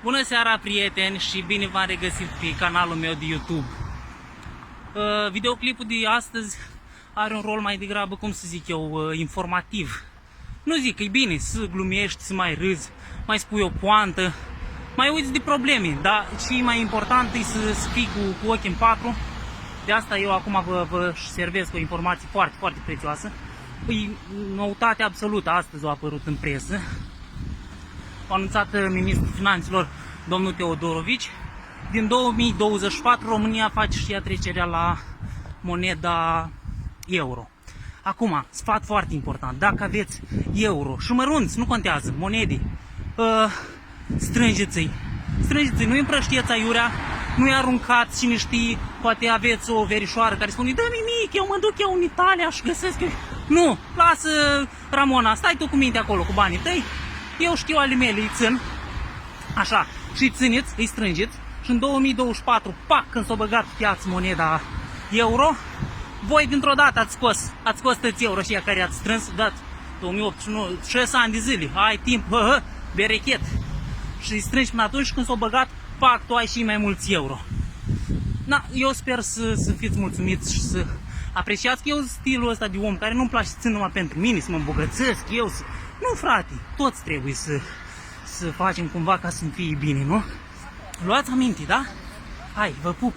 Bună seara, prieteni, și bine v-am regăsit pe canalul meu de YouTube. Videoclipul de astăzi are un rol mai degrabă, cum să zic eu, informativ. Nu zic că e bine să glumești, să mai râzi, mai spui o poantă, mai uiți de probleme, dar și mai important e să fii cu ochii în patru. De asta eu acum vă servesc o informație foarte, foarte prețioasă. E noutate absolută, astăzi a apărut în presă. A anunțat ministrul finanțelor, domnul Teodorovici. Din 2024 România face și ea trecerea la moneda euro. Acum, sfat foarte important, dacă aveți euro și mărunți, nu contează, monede, strângeți-i, nu împrăștieți aiurea, nu-i aruncați, cine știe, poate aveți o verișoară care spune, dă nimic, eu mă duc eu în Italia și găsesc eu. Nu, lasă, Ramona, stai tu cu minte acolo cu banii tăi, eu știu ale mele, îi țin, așa, și îi țineți, îi strângeți și în 2024, pac, când s-a băgat piață moneda euro, voi dintr-o dată ați scos tăți euro și care ați strâns, dat 2008, nu, 6 ani de zile, ai timp, berechet, și îi strângi până atunci când s-a băgat, pac, tu ai și mai mulți euro. Na, eu sper să fiți mulțumiți și să apreciați că eu stilul ăsta de om care nu-mi place să țin numai pentru mine, să mă îmbogățesc, eu să... Nu, frate, toți trebuie să facem cumva ca să-mi fie bine, nu? Luați aminte, da? Hai, vă pup!